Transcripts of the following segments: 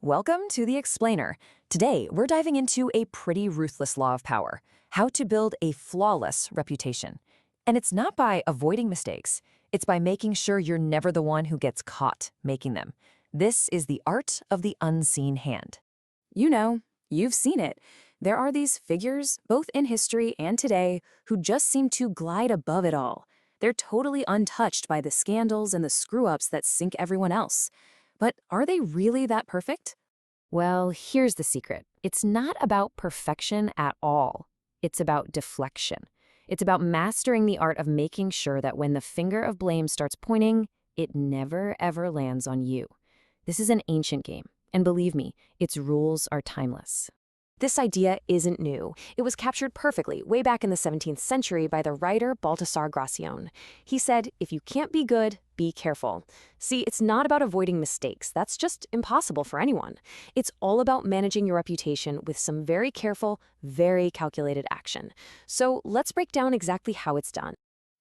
Welcome to The Explainer. Today, we're diving into a pretty ruthless law of power, how to build a flawless reputation. And it's not by avoiding mistakes, it's by making sure you're never the one who gets caught making them. This is the art of the unseen hand. You know, you've seen it. There are these figures, both in history and today, who just seem to glide above it all. They're totally untouched by the scandals and the screw-ups that sink everyone else. But are they really that perfect? Well, here's the secret. It's not about perfection at all. It's about deflection. It's about mastering the art of making sure that when the finger of blame starts pointing, it never ever lands on you. This is an ancient game, and believe me, its rules are timeless. This idea isn't new. It was captured perfectly way back in the 17th century by the writer Baltasar Gracian. He said, if you can't be good, be careful. See, it's not about avoiding mistakes. That's just impossible for anyone. It's all about managing your reputation with some very careful, very calculated action. So let's break down exactly how it's done.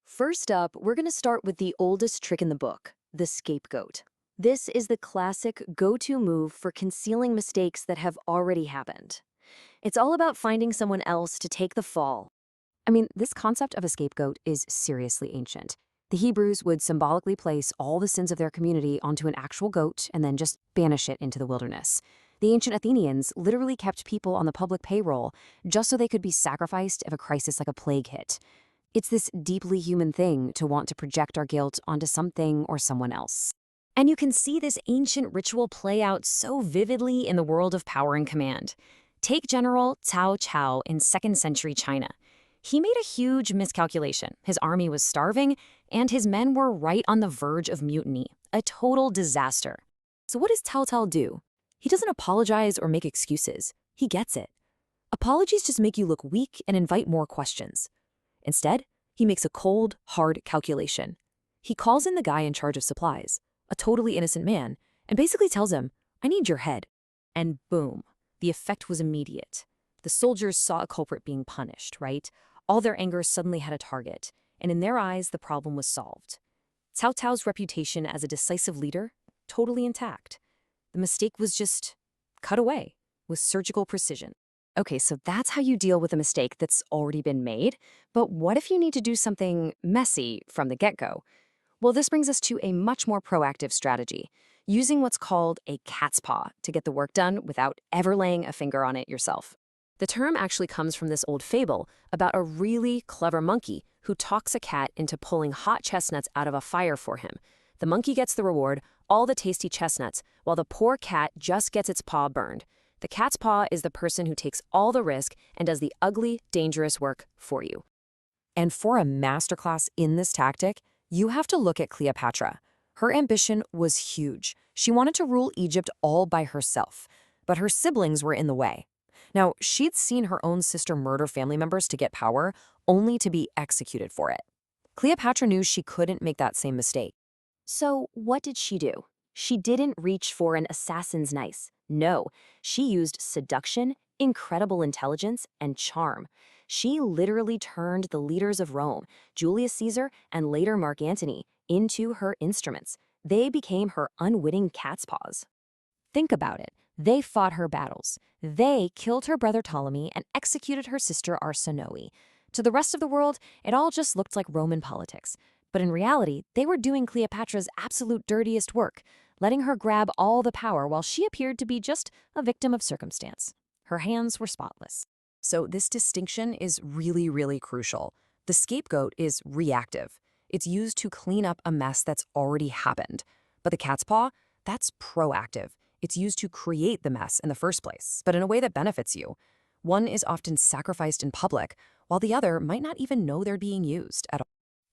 First up, we're going to start with the oldest trick in the book, the scapegoat. This is the classic go-to move for concealing mistakes that have already happened. It's all about finding someone else to take the fall. I mean, this concept of a scapegoat is seriously ancient. The Hebrews would symbolically place all the sins of their community onto an actual goat and then just banish it into the wilderness. The ancient Athenians literally kept people on the public payroll just so they could be sacrificed if a crisis like a plague hit. It's this deeply human thing to want to project our guilt onto something or someone else. And you can see this ancient ritual play out so vividly in the world of power and command. Take General Cao Cao in 2nd century China. He made a huge miscalculation. His army was starving, and his men were right on the verge of mutiny. A total disaster. So what does Cao Cao do? He doesn't apologize or make excuses. He gets it. Apologies just make you look weak and invite more questions. Instead, he makes a cold, hard calculation. He calls in the guy in charge of supplies, a totally innocent man, and basically tells him, I need your head. And boom. The effect was immediate. The soldiers saw a culprit being punished, right? All their anger suddenly had a target, and in their eyes, the problem was solved. Cao Cao's reputation as a decisive leader, totally intact. The mistake was just cut away with surgical precision. Okay, so that's how you deal with a mistake that's already been made, but what if you need to do something messy from the get-go? Well, this brings us to a much more proactive strategy, using what's called a cat's paw to get the work done without ever laying a finger on it yourself. The term actually comes from this old fable about a really clever monkey who talks a cat into pulling hot chestnuts out of a fire for him. The monkey gets the reward, all the tasty chestnuts, while the poor cat just gets its paw burned. The cat's paw is the person who takes all the risk and does the ugly, dangerous work for you. And for a masterclass in this tactic, you have to look at Cleopatra. Her ambition was huge. She wanted to rule Egypt all by herself, but her siblings were in the way. Now, she'd seen her own sister murder family members to get power, only to be executed for it. Cleopatra knew she couldn't make that same mistake. So what did she do? She didn't reach for an assassin's knife. No, she used seduction, incredible intelligence, and charm. She literally turned the leaders of Rome, Julius Caesar and later Mark Antony, into her instruments. They became her unwitting cat's paws. Think about it. They fought her battles. They killed her brother Ptolemy and executed her sister Arsinoe. To the rest of the world, it all just looked like Roman politics. But in reality, they were doing Cleopatra's absolute dirtiest work, letting her grab all the power while she appeared to be just a victim of circumstance. Her hands were spotless. So this distinction is really, really crucial. The scapegoat is reactive. It's used to clean up a mess that's already happened. But the cat's paw, that's proactive. It's used to create the mess in the first place, but in a way that benefits you. One is often sacrificed in public, while the other might not even know they're being used at all.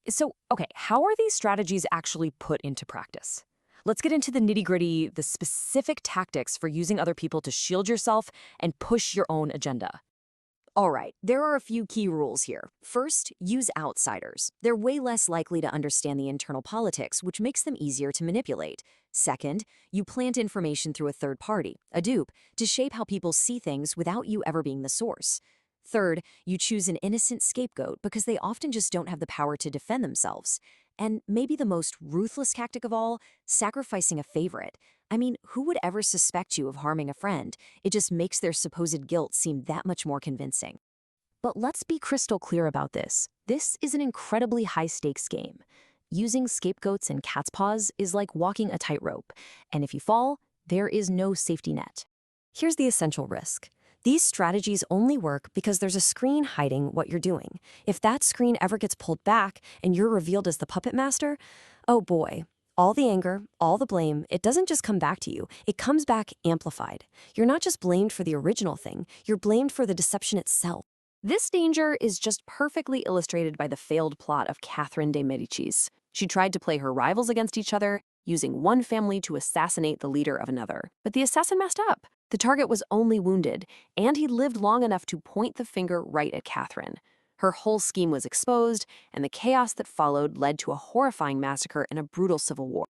So, okay, how are these strategies actually put into practice? Let's get into the nitty-gritty, the specific tactics for using other people to shield yourself and push your own agenda. All right, there are a few key rules here. First, use outsiders. They're way less likely to understand the internal politics, which makes them easier to manipulate. Second, you plant information through a third party, a dupe, to shape how people see things without you ever being the source. Third, you choose an innocent scapegoat because they often just don't have the power to defend themselves. And maybe the most ruthless tactic of all, sacrificing a favorite. I mean, who would ever suspect you of harming a friend? It just makes their supposed guilt seem that much more convincing. But let's be crystal clear about this. This is an incredibly high-stakes game. Using scapegoats and cat's paws is like walking a tightrope, and if you fall, there is no safety net. Here's the essential risk. These strategies only work because there's a screen hiding what you're doing. If that screen ever gets pulled back and you're revealed as the puppet master, oh boy, all the anger, all the blame, it doesn't just come back to you, it comes back amplified. You're not just blamed for the original thing, you're blamed for the deception itself. This danger is just perfectly illustrated by the failed plot of Catherine de Medicis. She tried to play her rivals against each other, using one family to assassinate the leader of another. But the assassin messed up. The target was only wounded, and he lived long enough to point the finger right at Catherine. Her whole scheme was exposed, and the chaos that followed led to a horrifying massacre and a brutal civil war.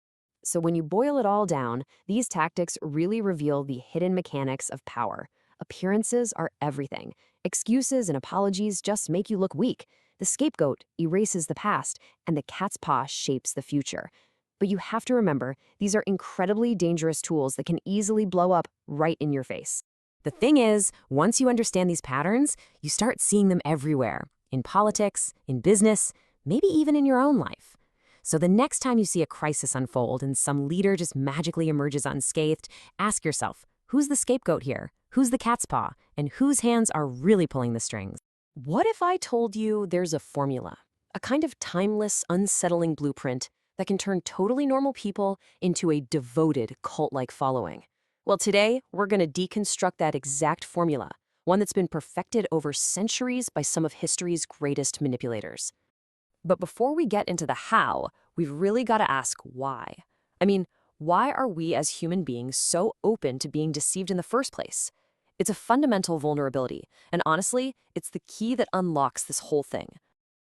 So when you boil it all down, these tactics really reveal the hidden mechanics of power. Appearances are everything. Excuses and apologies just make you look weak. The scapegoat erases the past, and the cat's paw shapes the future. But you have to remember, these are incredibly dangerous tools that can easily blow up right in your face. The thing is, once you understand these patterns, you start seeing them everywhere. In politics, in business, maybe even in your own life. So the next time you see a crisis unfold and some leader just magically emerges unscathed, ask yourself, who's the scapegoat here? Who's the cat's paw? And whose hands are really pulling the strings? What if I told you there's a formula, a kind of timeless, unsettling blueprint that can turn totally normal people into a devoted cult-like following? Well, today, we're going to deconstruct that exact formula, one that's been perfected over centuries by some of history's greatest manipulators. But before we get into the how, we've really got to ask why. I mean, why are we as human beings so open to being deceived in the first place? It's a fundamental vulnerability, and honestly, it's the key that unlocks this whole thing.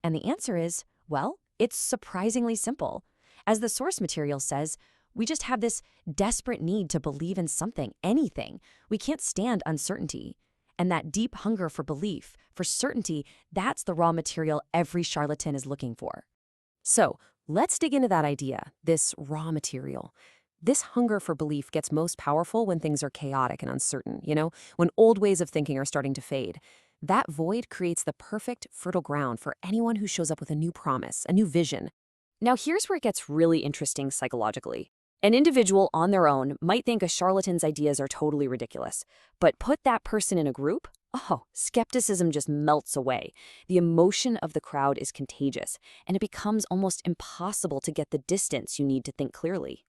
And the answer is, well, it's surprisingly simple. As the source material says, we just have this desperate need to believe in something, anything. We can't stand uncertainty. And that deep hunger for belief, for certainty, that's the raw material every charlatan is looking for. So let's dig into that idea, this raw material. This hunger for belief gets most powerful when things are chaotic and uncertain, when old ways of thinking are starting to fade. That void creates the perfect, fertile ground for anyone who shows up with a new promise, a new vision. Now, here's where it gets really interesting psychologically. An individual on their own might think a charlatan's ideas are totally ridiculous, but put that person in a group, skepticism just melts away. The emotion of the crowd is contagious, and it becomes almost impossible to get the distance you need to think clearly.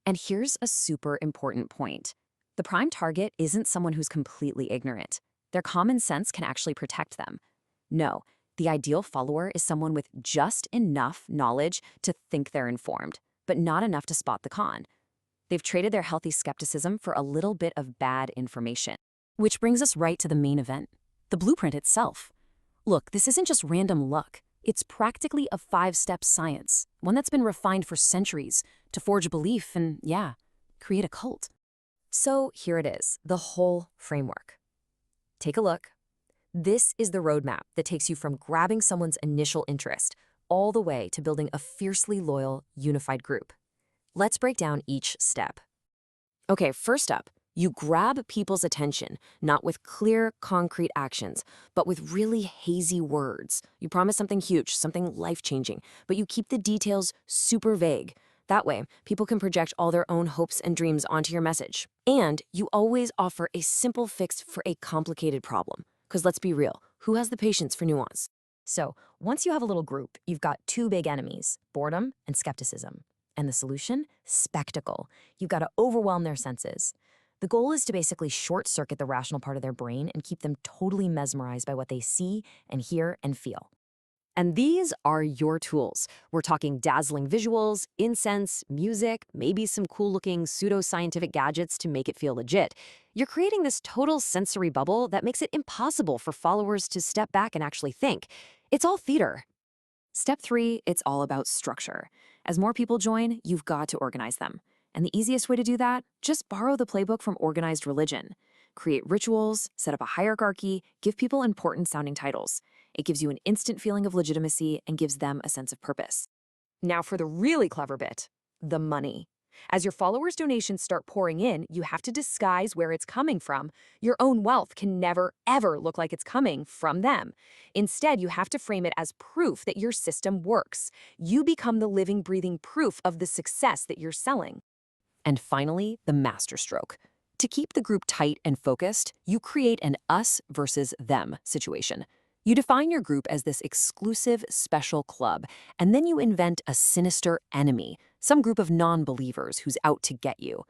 And here's a super important point. The prime target isn't someone who's completely ignorant. Their common sense can actually protect them. No, the ideal follower is someone with just enough knowledge to think they're informed, but not enough to spot the con. They've traded their healthy skepticism for a little bit of bad information. Which brings us right to the main event, the blueprint itself. Look, this isn't just random luck. It's practically a 5-step science, one that's been refined for centuries to forge belief and, create a cult. So here it is, the whole framework. Take a look. This is the roadmap that takes you from grabbing someone's initial interest all the way to building a fiercely loyal, unified group. Let's break down each step. Okay, first up, you grab people's attention, not with clear, concrete actions, but with really hazy words. You promise something huge, something life-changing, but you keep the details super vague. That way, people can project all their own hopes and dreams onto your message. And you always offer a simple fix for a complicated problem. Because let's be real, who has the patience for nuance? So, once you have a little group, you've got two big enemies, boredom and skepticism. And the solution? Spectacle. You've got to overwhelm their senses. The goal is to basically short-circuit the rational part of their brain and keep them totally mesmerized by what they see and hear and feel. And these are your tools. We're talking dazzling visuals, incense, music, maybe some cool-looking pseudo-scientific gadgets to make it feel legit. You're creating this total sensory bubble that makes it impossible for followers to step back and actually think. It's all theater. Step 3, it's all about structure. As more people join, you've got to organize them. And the easiest way to do that? Just borrow the playbook from organized religion. Create rituals, set up a hierarchy, give people important-sounding titles. It gives you an instant feeling of legitimacy and gives them a sense of purpose. Now for the really clever bit, the money. As your followers' donations start pouring in, you have to disguise where it's coming from. Your own wealth can never, ever look like it's coming from them. Instead, you have to frame it as proof that your system works. You become the living, breathing proof of the success that you're selling. And finally, the masterstroke. To keep the group tight and focused, you create an us versus them situation. You define your group as this exclusive, special club, and then you invent a sinister enemy, some group of non-believers who's out to get you.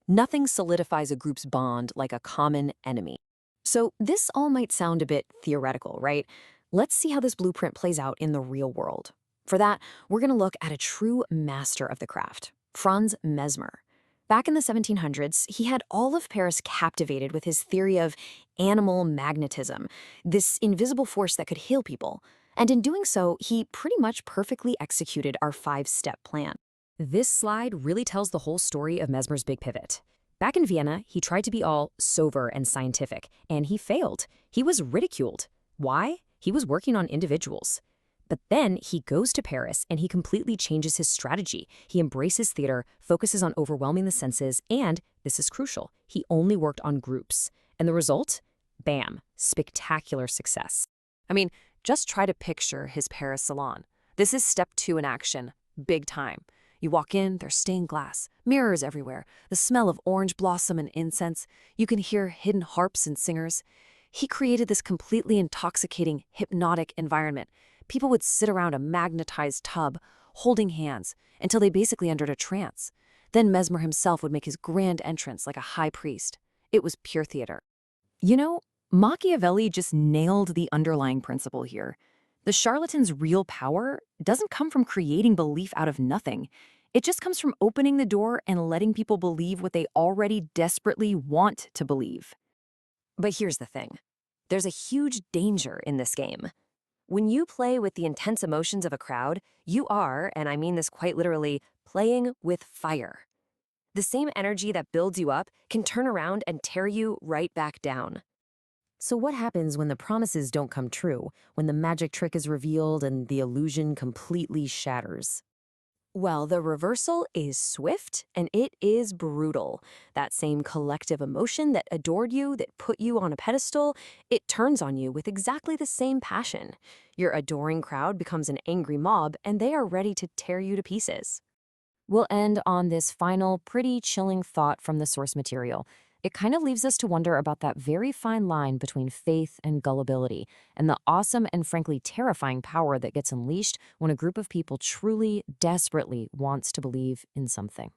Nothing solidifies a group's bond like a common enemy. So this all might sound a bit theoretical, right? Let's see how this blueprint plays out in the real world. For that, we're going to look at a true master of the craft, Franz Mesmer. Back in the 1700s, he had all of Paris captivated with his theory of animal magnetism, this invisible force that could heal people. And in doing so, he pretty much perfectly executed our 5-step plan. This slide really tells the whole story of Mesmer's big pivot. Back in Vienna, he tried to be all sober and scientific, and he failed. He was ridiculed. Why? He was working on individuals. But then he goes to Paris and he completely changes his strategy. He embraces theater, focuses on overwhelming the senses, and, this is crucial, he only worked on groups. And the result? Bam, spectacular success. I mean, just try to picture his Paris salon. This is step 2 in action, big time. You walk in, there's stained glass, mirrors everywhere, the smell of orange blossom and incense. You can hear hidden harps and singers. He created this completely intoxicating, hypnotic environment. People would sit around a magnetized tub, holding hands, until they basically entered a trance. Then Mesmer himself would make his grand entrance like a high priest. It was pure theater. You know, Machiavelli just nailed the underlying principle here. The charlatan's real power doesn't come from creating belief out of nothing. It just comes from opening the door and letting people believe what they already desperately want to believe. But here's the thing. There's a huge danger in this game. When you play with the intense emotions of a crowd, you are, and I mean this quite literally, playing with fire. The same energy that builds you up can turn around and tear you right back down. So what happens when the promises don't come true, when the magic trick is revealed and the illusion completely shatters? Well, the reversal is swift and it is brutal. That same collective emotion that adored you, that put you on a pedestal, it turns on you with exactly the same passion. Your adoring crowd becomes an angry mob and they are ready to tear you to pieces. We'll end on this final, pretty chilling thought from the source material. It kind of leaves us to wonder about that very fine line between faith and gullibility, and the awesome and frankly terrifying power that gets unleashed when a group of people truly, desperately wants to believe in something.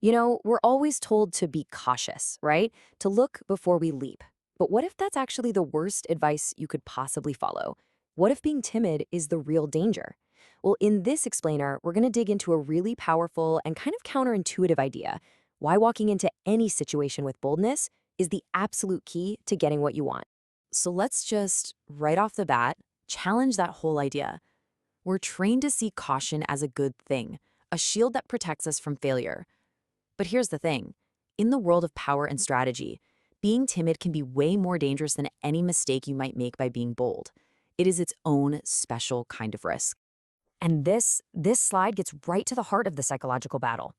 You know, we're always told to be cautious, right? To look before we leap. But what if that's actually the worst advice you could possibly follow? What if being timid is the real danger? Well, in this explainer, we're going to dig into a really powerful and kind of counterintuitive idea. Why walking into any situation with boldness is the absolute key to getting what you want. So let's just, right off the bat, challenge that whole idea. We're trained to see caution as a good thing, a shield that protects us from failure. But here's the thing. In the world of power and strategy, being timid can be way more dangerous than any mistake you might make by being bold. It is its own special kind of risk. And this slide gets right to the heart of the psychological battle.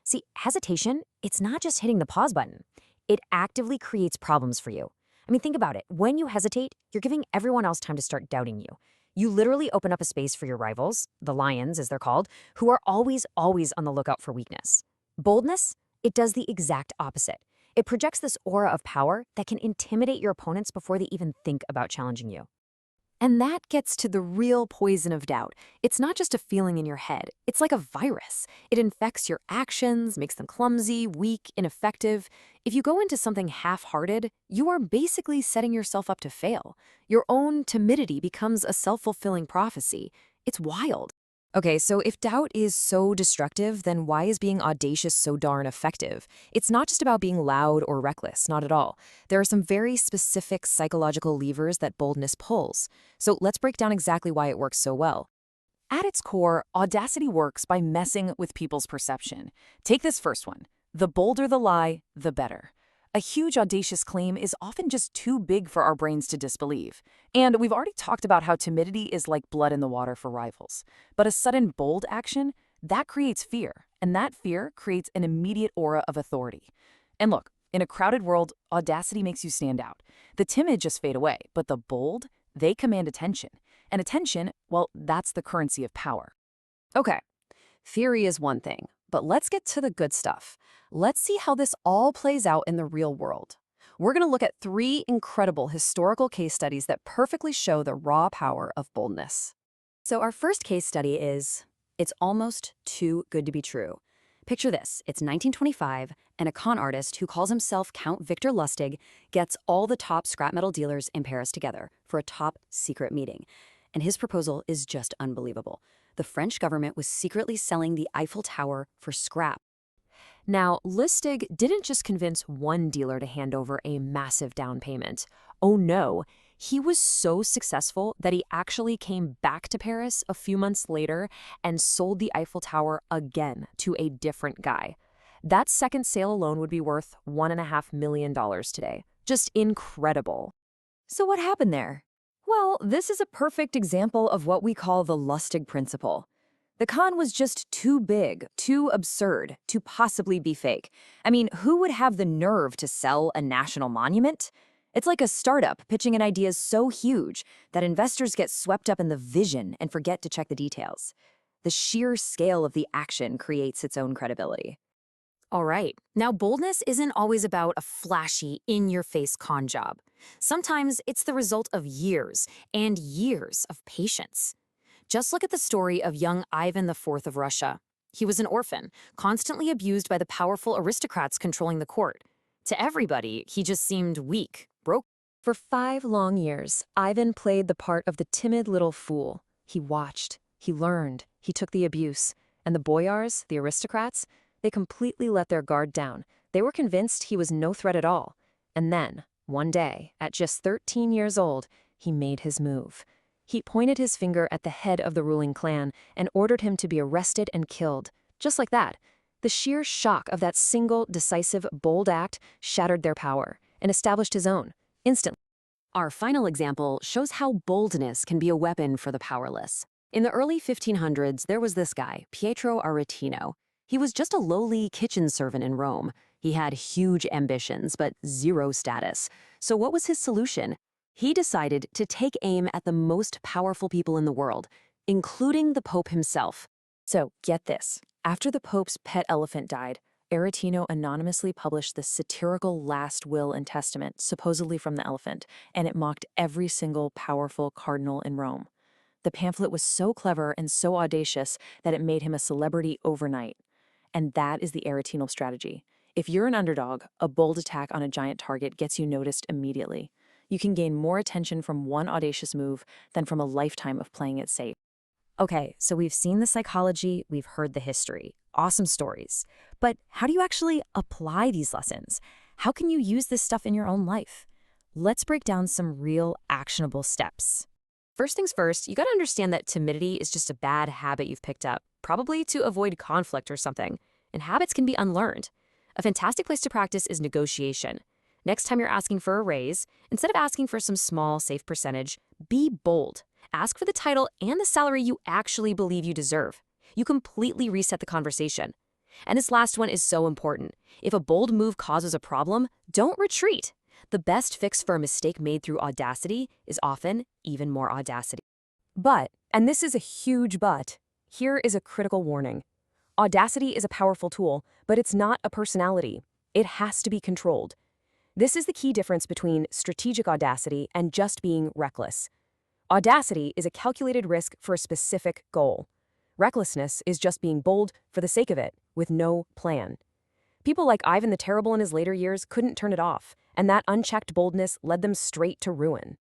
See, hesitation, it's not just hitting the pause button. It actively creates problems for you. I mean, think about it. When you hesitate, you're giving everyone else time to start doubting you. You literally open up a space for your rivals, the lions as they're called, who are always on the lookout for weakness. Boldness, it does the exact opposite. It projects this aura of power that can intimidate your opponents before they even think about challenging you. And that gets to the real poison of doubt. It's not just a feeling in your head. It's like a virus. It infects your actions, makes them clumsy, weak, ineffective. If you go into something half-hearted, you are basically setting yourself up to fail. Your own timidity becomes a self-fulfilling prophecy. It's wild. Okay, so if doubt is so destructive, then why is being audacious so darn effective? It's not just about being loud or reckless, not at all. There are some very specific psychological levers that boldness pulls. So let's break down exactly why it works so well. At its core, audacity works by messing with people's perception. Take this first one. The bolder the lie, the better. A huge audacious claim is often just too big for our brains to disbelieve. And we've already talked about how timidity is like blood in the water for rivals. But a sudden bold action, that creates fear, And that fear creates an immediate aura of authority. And look, in a crowded world, audacity makes you stand out. The timid just fade away, but the bold, they command attention. And attention, well, that's the currency of power. Okay, theory is one thing, but let's get to the good stuff. Let's see how this all plays out in the real world. We're going to look at 3 incredible historical case studies that perfectly show the raw power of boldness. So our first case study is, it's almost too good to be true. Picture this, it's 1925, and a con artist who calls himself Count Victor Lustig gets all the top scrap metal dealers in Paris together for a top secret meeting. And his proposal is just unbelievable. The French government was secretly selling the Eiffel Tower for scrap. Now, Lustig didn't just convince one dealer to hand over a massive down payment. Oh no, he was so successful that he actually came back to Paris a few months later and sold the Eiffel Tower again to a different guy. That second sale alone would be worth $1.5 million today. Just incredible. So what happened there? Well, this is a perfect example of what we call the Lustig principle. The con was just too big, too absurd, to possibly be fake. I mean, who would have the nerve to sell a national monument? It's like a startup pitching an idea so huge that investors get swept up in the vision and forget to check the details. The sheer scale of the action creates its own credibility. All right, now boldness isn't always about a flashy, in-your-face con job. Sometimes it's the result of years and years of patience. Just look at the story of young Ivan IV of Russia. He was an orphan, constantly abused by the powerful aristocrats controlling the court. To everybody, he just seemed weak, broke. For 5 long years, Ivan played the part of the timid little fool. He watched, he learned, he took the abuse. And the boyars, the aristocrats, they completely let their guard down. They were convinced he was no threat at all. And then, one day, at just 13 years old, he made his move. He pointed his finger at the head of the ruling clan and ordered him to be arrested and killed. Just like that. The sheer shock of that single, decisive, bold act shattered their power and established his own, instantly. Our final example shows how boldness can be a weapon for the powerless. In the early 1500s, there was this guy, Pietro Aretino. He was just a lowly kitchen servant in Rome. He had huge ambitions, but zero status. So what was his solution? He decided to take aim at the most powerful people in the world, including the Pope himself. So, get this. After the Pope's pet elephant died, Aretino anonymously published the satirical last will and testament, supposedly from the elephant, and it mocked every single powerful cardinal in Rome. The pamphlet was so clever and so audacious that it made him a celebrity overnight. And that is the Aretino strategy. If you're an underdog, a bold attack on a giant target gets you noticed immediately. You can gain more attention from one audacious move than from a lifetime of playing it safe. Okay, so we've seen the psychology, we've heard the history. Awesome stories. But how do you actually apply these lessons? How can you use this stuff in your own life? Let's break down some real actionable steps. First things first, you gotta understand that timidity is just a bad habit you've picked up, probably to avoid conflict or something. And habits can be unlearned. A fantastic place to practice is negotiation. Next time you're asking for a raise, instead of asking for some small, safe percentage, be bold. Ask for the title and the salary you actually believe you deserve. You completely reset the conversation. And this last one is so important. If a bold move causes a problem, don't retreat. The best fix for a mistake made through audacity is often even more audacity. But, and this is a huge but, here is a critical warning. Audacity is a powerful tool, but it's not a personality. It has to be controlled. This is the key difference between strategic audacity and just being reckless. Audacity is a calculated risk for a specific goal. Recklessness is just being bold for the sake of it, with no plan. People like Ivan the Terrible in his later years couldn't turn it off, and that unchecked boldness led them straight to ruin.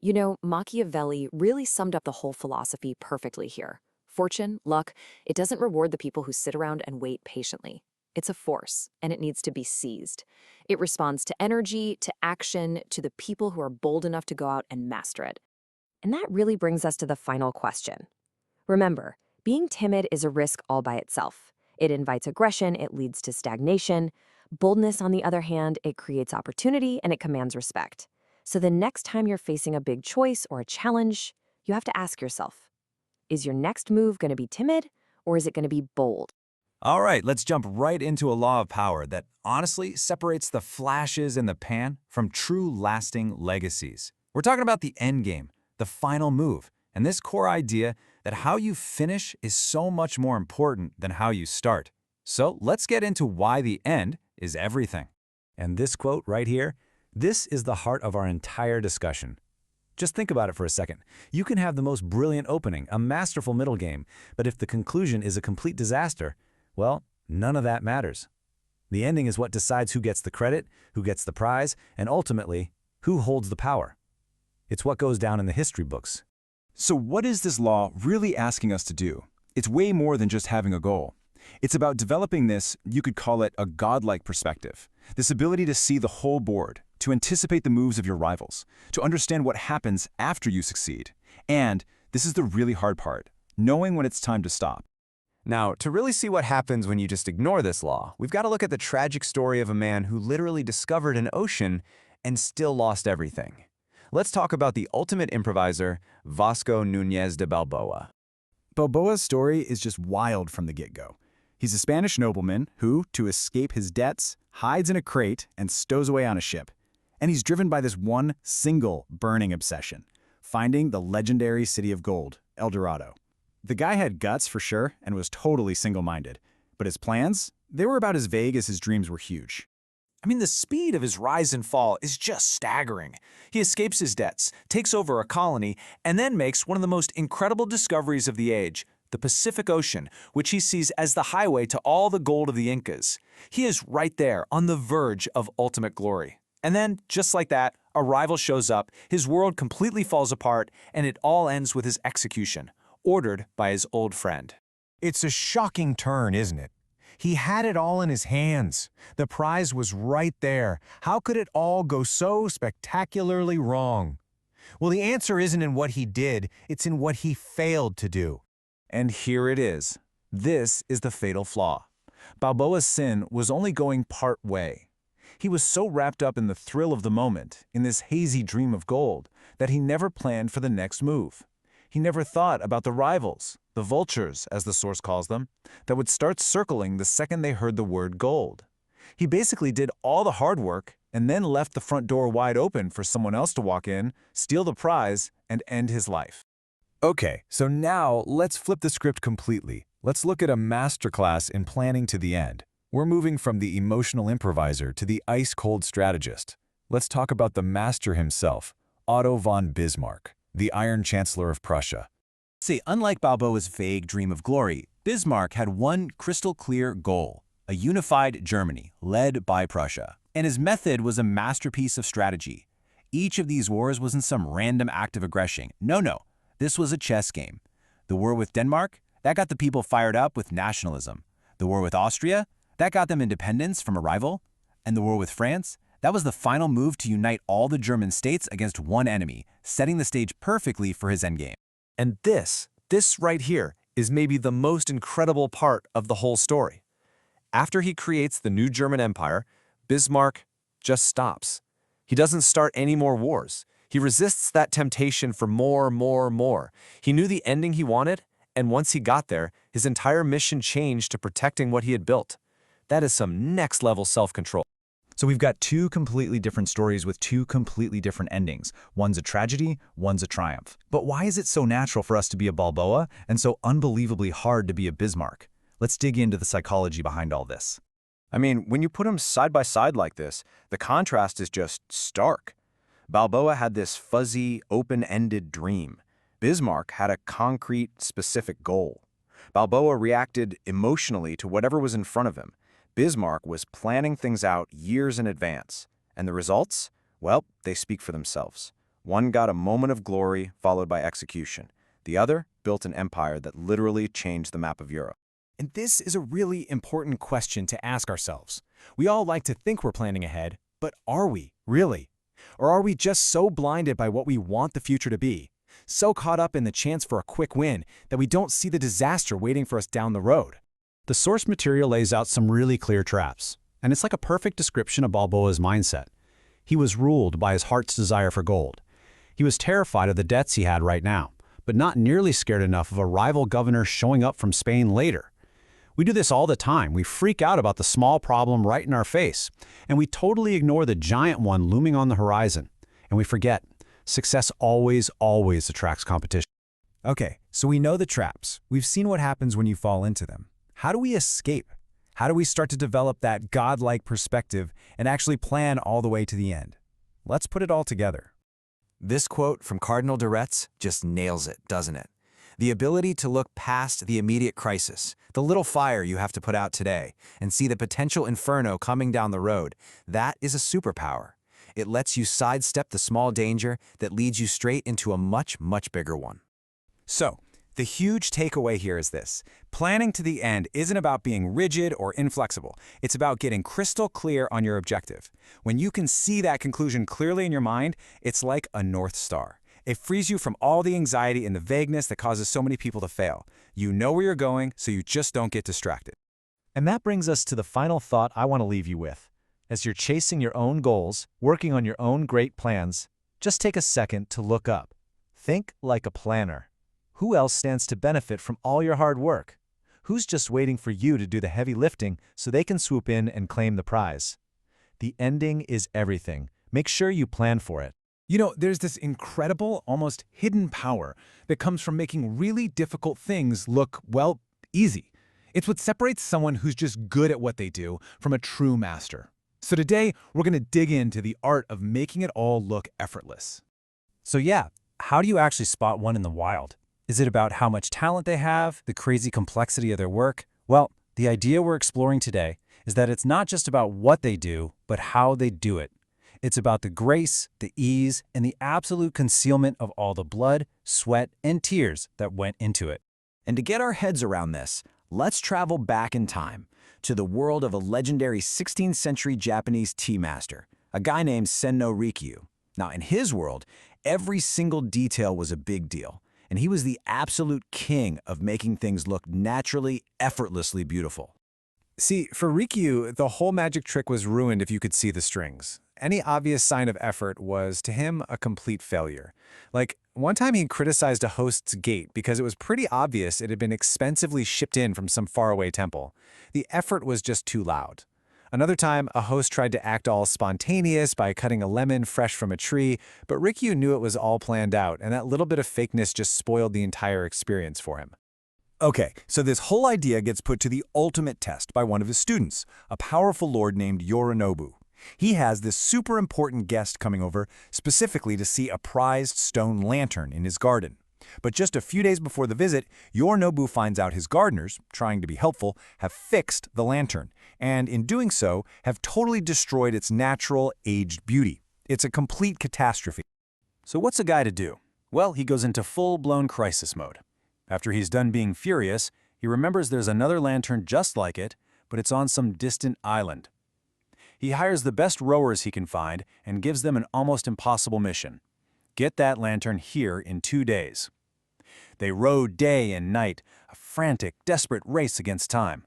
You know, Machiavelli really summed up the whole philosophy perfectly here. Fortune, luck, it doesn't reward the people who sit around and wait patiently. It's a force, and it needs to be seized. It responds to energy, to action, to the people who are bold enough to go out and master it. And that really brings us to the final question. Remember, being timid is a risk all by itself. It invites aggression, it leads to stagnation. Boldness, on the other hand, it creates opportunity and it commands respect. So the next time you're facing a big choice or a challenge, you have to ask yourself, is your next move going to be timid or is it going to be bold? All right, let's jump right into a law of power that honestly separates the flashes in the pan from true lasting legacies. We're talking about the end game, the final move, and this core idea that how you finish is so much more important than how you start. So let's get into why the end is everything. And this quote right here, this is the heart of our entire discussion. Just think about it for a second. You can have the most brilliant opening, a masterful middle game, but if the conclusion is a complete disaster, well, none of that matters. The ending is what decides who gets the credit, who gets the prize, and ultimately, who holds the power. It's what goes down in the history books. So what is this law really asking us to do? It's way more than just having a goal. It's about developing this, you could call it a godlike perspective, this ability to see the whole board, to anticipate the moves of your rivals, to understand what happens after you succeed. And this is the really hard part, knowing when it's time to stop. Now, to really see what happens when you just ignore this law, we've got to look at the tragic story of a man who literally discovered an ocean and still lost everything. Let's talk about the ultimate improviser, Vasco Núñez de Balboa. Balboa's story is just wild from the get-go. He's a Spanish nobleman who, to escape his debts, hides in a crate and stows away on a ship. And he's driven by this one single burning obsession, finding the legendary city of gold, El Dorado. The guy had guts for sure and was totally single-minded, but his plans, they were about as vague as his dreams were huge. I mean, the speed of his rise and fall is just staggering. He escapes his debts, takes over a colony, and then makes one of the most incredible discoveries of the age, the Pacific Ocean, which he sees as the highway to all the gold of the Incas. He is right there on the verge of ultimate glory. And then, just like that, a rival shows up, his world completely falls apart, and it all ends with his execution, ordered by his old friend. It's a shocking turn, isn't it? He had it all in his hands. The prize was right there. How could it all go so spectacularly wrong? Well, the answer isn't in what he did, it's in what he failed to do. And here it is. This is the fatal flaw. Balboa's sin was only going part way. He was so wrapped up in the thrill of the moment, in this hazy dream of gold, that he never planned for the next move. He never thought about the rivals, the vultures, as the source calls them, that would start circling the second they heard the word gold. He basically did all the hard work and then left the front door wide open for someone else to walk in, steal the prize, and end his life. Okay, so now let's flip the script completely. Let's look at a masterclass in planning to the end. We're moving from the emotional improviser to the ice-cold strategist. Let's talk about the master himself, Otto von Bismarck, the Iron Chancellor of Prussia. See, unlike Balboa's vague dream of glory, Bismarck had one crystal-clear goal, a unified Germany, led by Prussia. And his method was a masterpiece of strategy. Each of these wars wasn't some random act of aggression. No, this was a chess game. The war with Denmark, that got the people fired up with nationalism. The war with Austria, that got them independence from a rival. And the war with France, that was the final move to unite all the German states against one enemy, setting the stage perfectly for his endgame. And this right here, is maybe the most incredible part of the whole story. After he creates the new German Empire, Bismarck just stops. He doesn't start any more wars. He resists that temptation for more. He knew the ending he wanted, and once he got there, his entire mission changed to protecting what he had built. That is some next-level self-control. So we've got two completely different stories with two completely different endings. One's a tragedy, one's a triumph. But why is it so natural for us to be a Balboa and so unbelievably hard to be a Bismarck? Let's dig into the psychology behind all this. I mean, when you put them side by side like this, the contrast is just stark. Balboa had this fuzzy, open-ended dream. Bismarck had a concrete, specific goal. Balboa reacted emotionally to whatever was in front of him. Bismarck was planning things out years in advance. And the results? Well, they speak for themselves. One got a moment of glory, followed by execution. The other built an empire that literally changed the map of Europe. And this is a really important question to ask ourselves. We all like to think we're planning ahead, but are we, really? Or are we just so blinded by what we want the future to be, so caught up in the chance for a quick win, that we don't see the disaster waiting for us down the road? The source material lays out some really clear traps, and it's like a perfect description of Balboa's mindset. He was ruled by his heart's desire for gold. He was terrified of the debts he had right now, but not nearly scared enough of a rival governor showing up from Spain later. We do this all the time. We freak out about the small problem right in our face, and we totally ignore the giant one looming on the horizon. And we forget, success always attracts competition. Okay, so we know the traps. We've seen what happens when you fall into them. How do we escape? How do we start to develop that godlike perspective and actually plan all the way to the end? Let's put it all together. This quote from Cardinal de Retz just nails it, doesn't it? The ability to look past the immediate crisis, the little fire you have to put out today, and see the potential inferno coming down the road, that is a superpower. It lets you sidestep the small danger that leads you straight into a much bigger one. So, the huge takeaway here is this. Planning to the end isn't about being rigid or inflexible. It's about getting crystal clear on your objective. When you can see that conclusion clearly in your mind, it's like a North Star. It frees you from all the anxiety and the vagueness that causes so many people to fail. You know where you're going, so you just don't get distracted. And that brings us to the final thought I want to leave you with. As you're chasing your own goals, working on your own great plans, just take a second to look up. Think like a planner. Who else stands to benefit from all your hard work? Who's just waiting for you to do the heavy lifting so they can swoop in and claim the prize? The ending is everything. Make sure you plan for it. You know, there's this incredible, almost hidden power that comes from making really difficult things look, well, easy. It's what separates someone who's just good at what they do from a true master. So today, we're going to dig into the art of making it all look effortless. So yeah, how do you actually spot one in the wild? Is it about how much talent they have, the crazy complexity of their work? Well, the idea we're exploring today is that it's not just about what they do, but how they do it. It's about the grace, the ease, and the absolute concealment of all the blood, sweat, and tears that went into it. And to get our heads around this, let's travel back in time to the world of a legendary 16th century Japanese tea master, a guy named Senno Rikyu. Now, in his world, every single detail was a big deal, and he was the absolute king of making things look naturally, effortlessly beautiful. See, for Rikyu, the whole magic trick was ruined if you could see the strings. Any obvious sign of effort was, to him, a complete failure. Like, one time he criticized a host's gate because it was pretty obvious it had been expensively shipped in from some faraway temple. The effort was just too loud. Another time, a host tried to act all spontaneous by cutting a lemon fresh from a tree, but Rikyu knew it was all planned out, and that little bit of fakeness just spoiled the entire experience for him. Okay, so this whole idea gets put to the ultimate test by one of his students, a powerful lord named Yorinobu. He has this super important guest coming over specifically to see a prized stone lantern in his garden. But just a few days before the visit, Yorinobu finds out his gardeners, trying to be helpful, have fixed the lantern, and in doing so, have totally destroyed its natural, aged beauty. It's a complete catastrophe. So what's a guy to do? Well, he goes into full-blown crisis mode. After he's done being furious, he remembers there's another lantern just like it, but it's on some distant island. He hires the best rowers he can find and gives them an almost impossible mission. Get that lantern here in 2 days. They row day and night, a frantic, desperate race against time.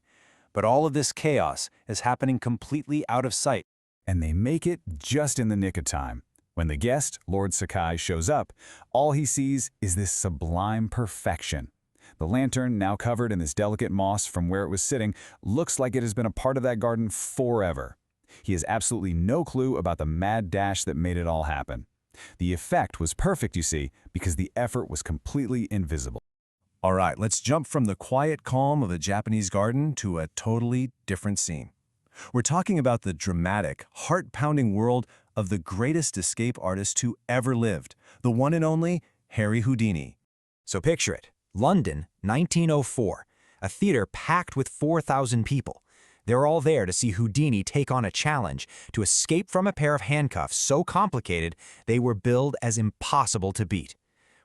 But all of this chaos is happening completely out of sight. And they make it just in the nick of time. When the guest, Lord Sakai, shows up, all he sees is this sublime perfection. The lantern, now covered in this delicate moss from where it was sitting, looks like it has been a part of that garden forever. He has absolutely no clue about the mad dash that made it all happen. The effect was perfect, you see, because the effort was completely invisible. All right, let's jump from the quiet calm of a Japanese garden to a totally different scene. We're talking about the dramatic, heart-pounding world of the greatest escape artist who ever lived, the one and only Harry Houdini. So picture it, London, 1904, a theater packed with 4,000 people. They're all there to see Houdini take on a challenge to escape from a pair of handcuffs so complicated they were billed as impossible to beat.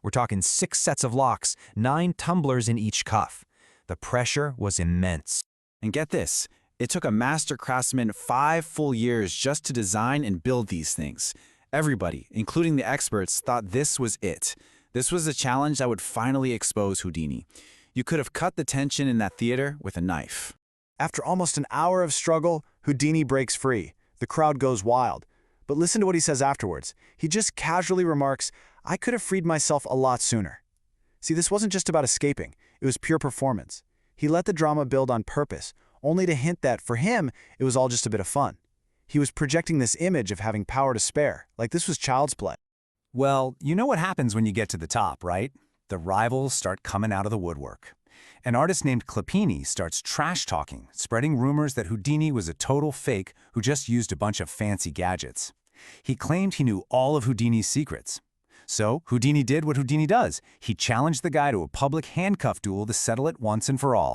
We're talking 6 sets of locks, 9 tumblers in each cuff. The pressure was immense. And get this, it took a master craftsman 5 full years just to design and build these things. Everybody, including the experts, thought this was it. This was the challenge that would finally expose Houdini. You could have cut the tension in that theater with a knife. After almost an hour of struggle, Houdini breaks free. The crowd goes wild. But listen to what he says afterwards. He just casually remarks, "I could have freed myself a lot sooner." See, this wasn't just about escaping. It was pure performance. He let the drama build on purpose, only to hint that, for him, it was all just a bit of fun. He was projecting this image of having power to spare, like this was child's play. Well, you know what happens when you get to the top, right? The rivals start coming out of the woodwork. An artist named Clippini starts trash-talking, spreading rumors that Houdini was a total fake who just used a bunch of fancy gadgets. He claimed he knew all of Houdini's secrets. So Houdini did what Houdini does. He challenged the guy to a public handcuff duel to settle it once and for all.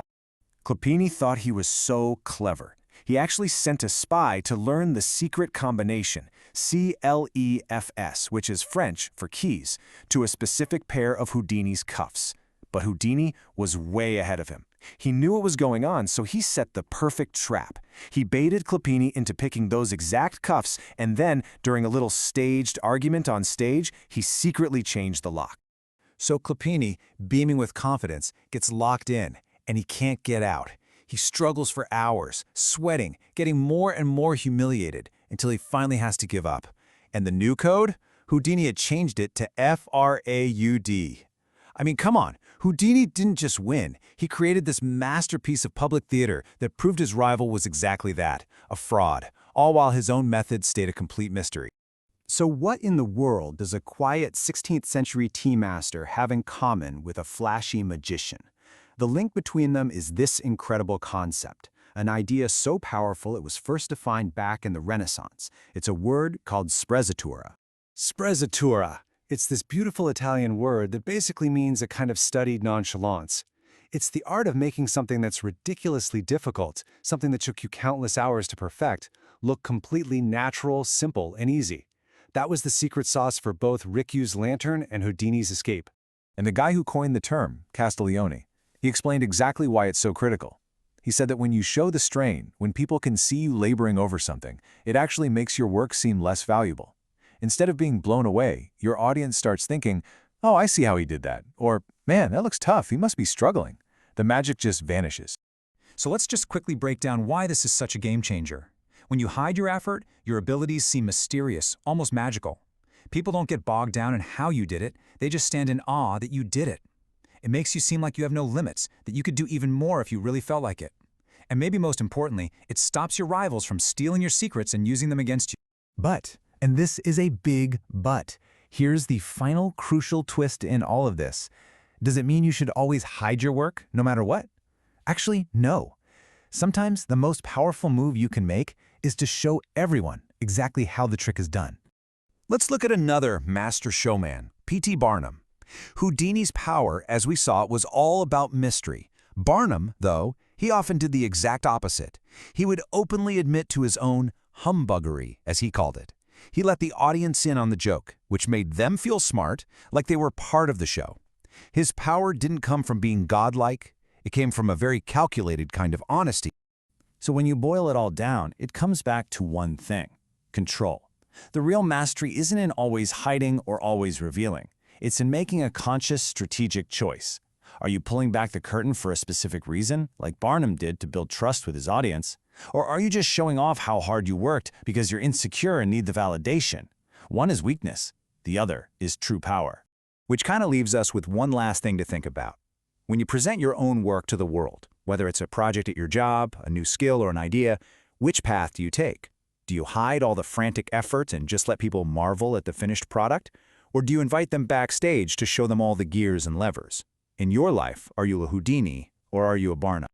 Clippini thought he was so clever. He actually sent a spy to learn the secret combination, CLEFS, which is French for keys, to a specific pair of Houdini's cuffs. But Houdini was way ahead of him. He knew what was going on, so he set the perfect trap. He baited Clippini into picking those exact cuffs, and then, during a little staged argument on stage, he secretly changed the lock. So Clippini, beaming with confidence, gets locked in, and he can't get out. He struggles for hours, sweating, getting more and more humiliated, until he finally has to give up. And the new code? Houdini had changed it to FRAUD. I mean, come on, Houdini didn't just win. He created this masterpiece of public theater that proved his rival was exactly that, a fraud, all while his own method stayed a complete mystery. So what in the world does a quiet 16th century tea master have in common with a flashy magician? The link between them is this incredible concept, an idea so powerful it was first defined back in the Renaissance. It's a word called sprezzatura. Sprezzatura. It's this beautiful Italian word that basically means a kind of studied nonchalance. It's the art of making something that's ridiculously difficult, something that took you countless hours to perfect, look completely natural, simple, and easy. That was the secret sauce for both Rikyu's lantern and Houdini's escape. And the guy who coined the term, Castiglione, he explained exactly why it's so critical. He said that when you show the strain, when people can see you laboring over something, it actually makes your work seem less valuable. Instead of being blown away, your audience starts thinking, "Oh, I see how he did that," or "Man, that looks tough, he must be struggling." The magic just vanishes. So let's just quickly break down why this is such a game changer. When you hide your effort, your abilities seem mysterious, almost magical. People don't get bogged down in how you did it, they just stand in awe that you did it. It makes you seem like you have no limits, that you could do even more if you really felt like it. And maybe most importantly, it stops your rivals from stealing your secrets and using them against you. But, and this is a big but, here's the final crucial twist in all of this. Does it mean you should always hide your work, no matter what? Actually, no. Sometimes the most powerful move you can make is to show everyone exactly how the trick is done. Let's look at another master showman, P.T. Barnum. Houdini's power, as we saw, was all about mystery. Barnum, though, he often did the exact opposite. He would openly admit to his own humbuggery, as he called it. He let the audience in on the joke, which made them feel smart, like they were part of the show. His power didn't come from being godlike. It came from a very calculated kind of honesty. So when you boil it all down, it comes back to one thing: control. The real mastery isn't in always hiding or always revealing. It's in making a conscious, strategic choice. Are you pulling back the curtain for a specific reason, like Barnum did to build trust with his audience? Or are you just showing off how hard you worked because you're insecure and need the validation? One is weakness, the other is true power. Which kind of leaves us with one last thing to think about. When you present your own work to the world, whether it's a project at your job, a new skill, or an idea, which path do you take? Do you hide all the frantic effort and just let people marvel at the finished product? Or do you invite them backstage to show them all the gears and levers? In your life, are you a Houdini or are you a Barnum?